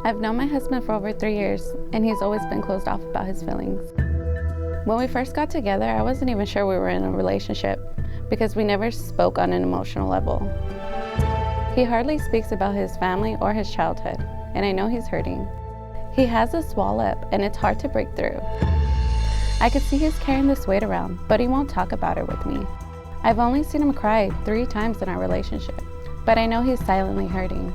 I've known my husband for over 3 years, and he's always been closed off about his feelings. When we first got together, I wasn't even sure we were in a relationship because we never spoke on an emotional level. He hardly speaks about his family or his childhood, and I know he's hurting. He has this wall up, and it's hard to break through. I could see he's carrying this weight around, but he won't talk about it with me. I've only seen him cry 3 times in our relationship, but I know he's silently hurting.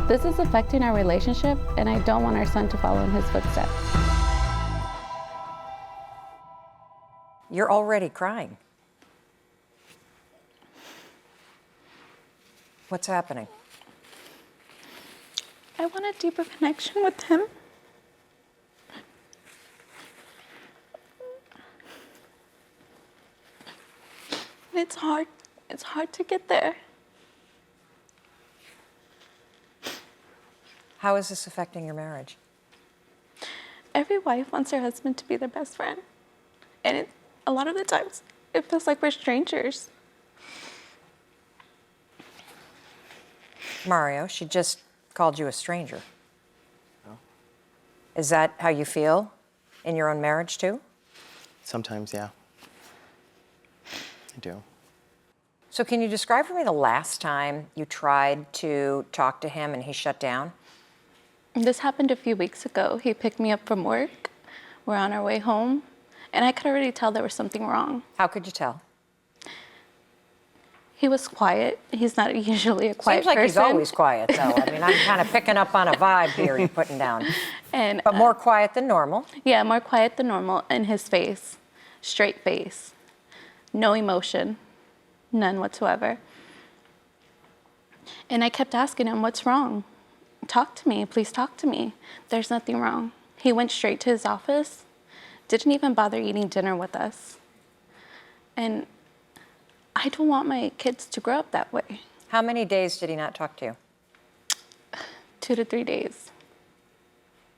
This is affecting our relationship, and I don't want our son to follow in his footsteps. You're already crying. What's happening? I want a deeper connection with him. It's hard. It's hard to get there. How is this affecting your marriage? Every wife wants her husband to be their best friend. And a lot of the times, it feels like we're strangers. Mario, she just called you a stranger. Oh. Is that how you feel in your own marriage too? Sometimes, yeah. I do. So can you describe for me the last time you tried to talk to him and he shut down? This happened a few weeks ago. He picked me up from work. We're on our way home, and I could already tell there was something wrong. How could you tell? He was quiet. He's not usually a quiet person. Seems like he's always quiet, though. I mean, I'm kind of picking up on a vibe here you're putting down. But more quiet than normal. Yeah, more quiet than normal. And his face, straight face, no emotion, none whatsoever. And I kept asking him, what's wrong? Talk to me, please talk to me. There's nothing wrong. He went straight to his office, didn't even bother eating dinner with us. And I don't want my kids to grow up that way. How many days did he not talk to you? 2 to 3 days.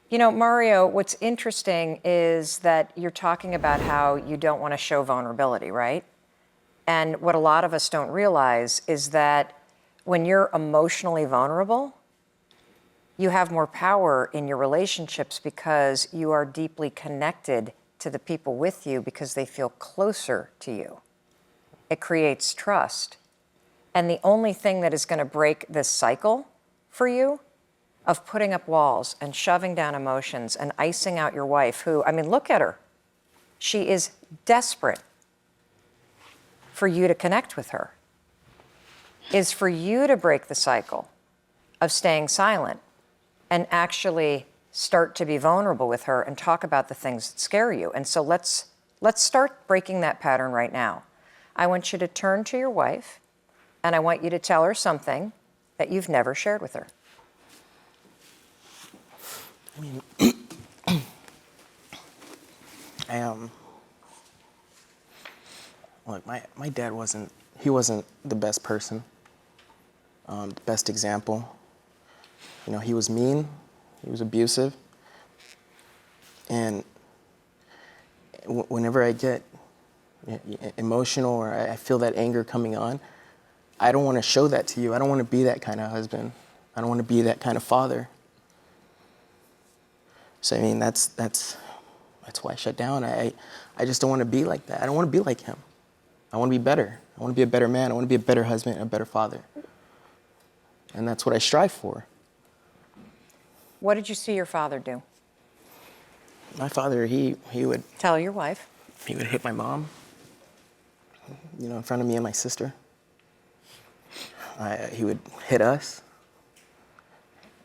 You know, Mario, what's interesting is that you're talking about how you don't want to show vulnerability, right? And what a lot of us don't realize is that when you're emotionally vulnerable, you have more power in your relationships because you are deeply connected to the people with you because they feel closer to you. It creates trust. And the only thing that is going to break this cycle for you of putting up walls and shoving down emotions and icing out your wife, who, I mean, look at her. She is desperate for you to connect with her, is for you to break the cycle of staying silent and actually start to be vulnerable with her and talk about the things that scare you. And so let's start breaking that pattern right now. I want you to turn to your wife, and I want you to tell her something that you've never shared with her. I mean, look, my dad wasn't the best person, the best example. You know, he was mean, he was abusive, and whenever I get emotional or I feel that anger coming on, I don't want to show that to you. I don't want to be that kind of husband. I don't want to be that kind of father. So I mean, that's why I shut down. I just don't want to be like that. I don't want to be like him. I want to be better. I want to be a better man. I want to be a better husband, a better father. And that's what I strive for. What did you see your father do? My father, he would... Tell your wife. He would hit my mom, you know, in front of me and my sister. He would hit us.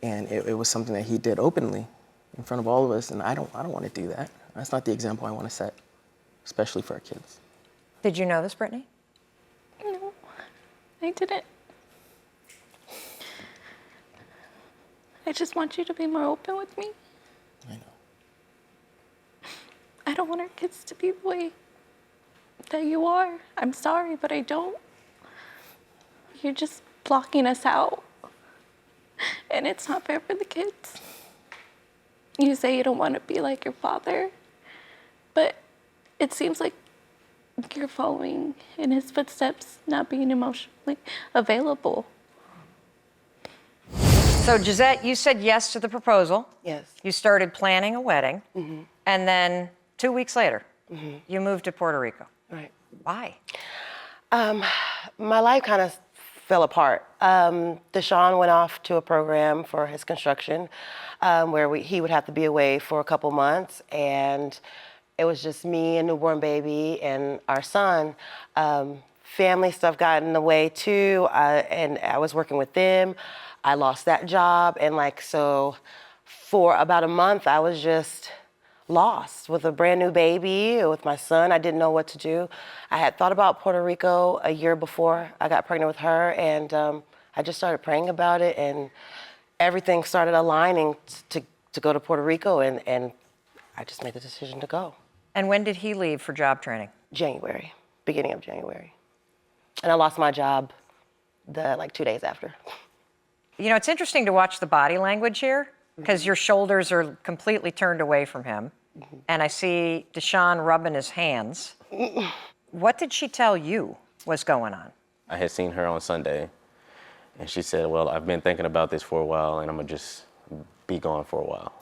And it was something that he did openly in front of all of us. And I don't want to do that. That's not the example I want to set, especially for our kids. Did you know this, Brittany? No, I didn't. I just want you to be more open with me. I know. I don't want our kids to be the way that you are. I'm sorry, but I don't. You're just blocking us out. And it's not fair for the kids. You say you don't want to be like your father, but it seems like you're following in his footsteps, not being emotionally available. So, Gisette, you said yes to the proposal. Yes. You started planning a wedding. And then 2 weeks later, you moved to Puerto Rico. Right. Why? My life kind of fell apart. Deshaun went off to a program for his construction where he would have to be away for a couple months, and it was just me and newborn baby and our son. Family stuff got in the way too, and I was working with them. I lost that job, and so for about a month I was just lost with a brand new baby, with my son. I didn't know what to do. I had thought about Puerto Rico a year before I got pregnant with her, and I just started praying about it, and everything started aligning to go to Puerto Rico, and I just made the decision to go. And when did he leave for job training? January, beginning of January. And I lost my job 2 days after. You know, it's interesting to watch the body language here, because your shoulders are completely turned away from him. And I see Deshaun rubbing his hands. What did she tell you was going on? I had seen her on Sunday, and she said, well, I've been thinking about this for a while, and I'm gonna just be gone for a while.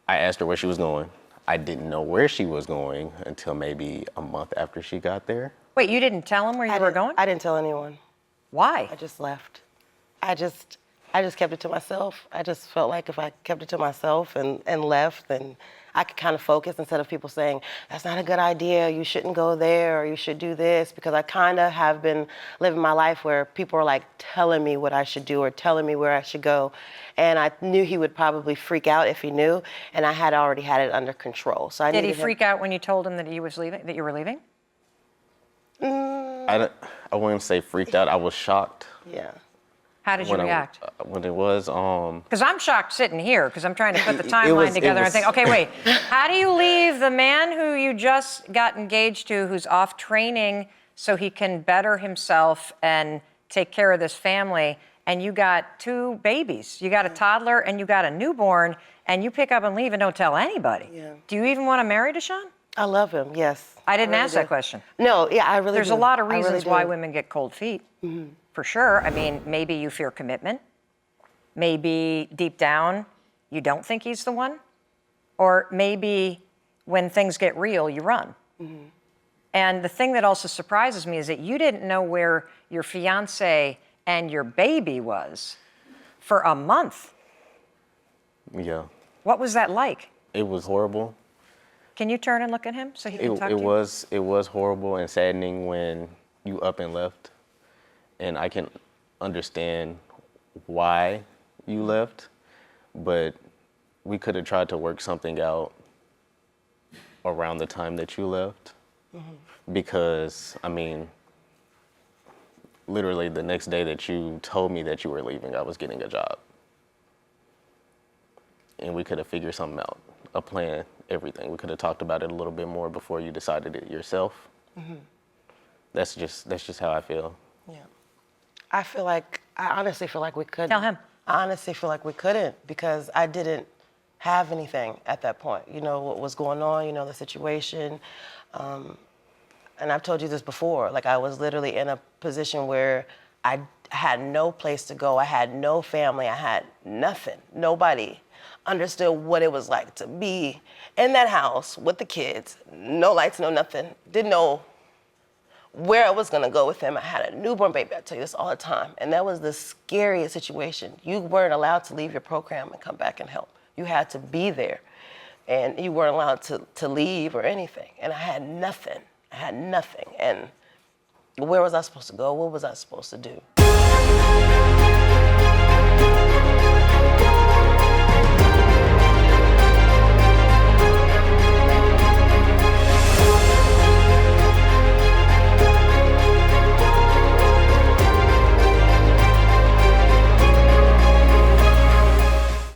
I asked her where she was going. I didn't know where she was going until maybe a month after she got there. Wait, you didn't tell him where you were going? I didn't tell anyone. Why? I just left. I just kept it to myself. I just felt like if I kept it to myself and left, then I could kind of focus instead of people saying, that's not a good idea, you shouldn't go there, or you should do this, because I kind of have been living my life where people are telling me what I should do or telling me where I should go. And I knew he would probably freak out if he knew, and I had already had it under control. So Did he freak out when you told him that he was leaving, that you were leaving? I wouldn't say freaked out, I was shocked. Yeah. How did you react? When it was, Because I'm shocked sitting here, because I'm trying to put the timeline together and think, okay, wait, how do you leave the man who you just got engaged to, who's off training so he can better himself and take care of this family, and you got 2 babies, you got a toddler and you got a newborn, and you pick up and leave and don't tell anybody? Yeah. Do you even want to marry Deshaun? I love him, yes. I didn't ask that question. No, yeah, I really do. There's a lot of I really reasons do. why women get cold feet. For sure. I mean, maybe you fear commitment. Maybe deep down you don't think he's the one. Or maybe when things get real, you run. And the thing that also surprises me is that you didn't know where your fiance and your baby was for a month. Yeah. What was that like? It was horrible. Can you turn and look at him so he can talk to you? It was horrible and saddening when you up and left. And I can understand why you left, but we could have tried to work something out around the time that you left. Because, I mean, literally the next day that you told me that you were leaving, I was getting a job. And we could have figured something out, a plan, everything. We could have talked about it a little bit more before you decided it yourself. That's just how I feel. Yeah. I honestly feel like we couldn't. Tell him. I honestly feel like we couldn't, because I didn't have anything at that point. You know what was going on, you know, the situation. And I've told you this before, I was literally in a position where I had no place to go. I had no family. I had nothing. Nobody understood what it was like to be in that house with the kids, no lights, no nothing. Didn't know where I was gonna go with him. I had a newborn baby, I tell you this all the time. And that was the scariest situation. You weren't allowed to leave your program and come back and help. You had to be there. And you weren't allowed to leave or anything. And I had nothing. And where was I supposed to go? What was I supposed to do?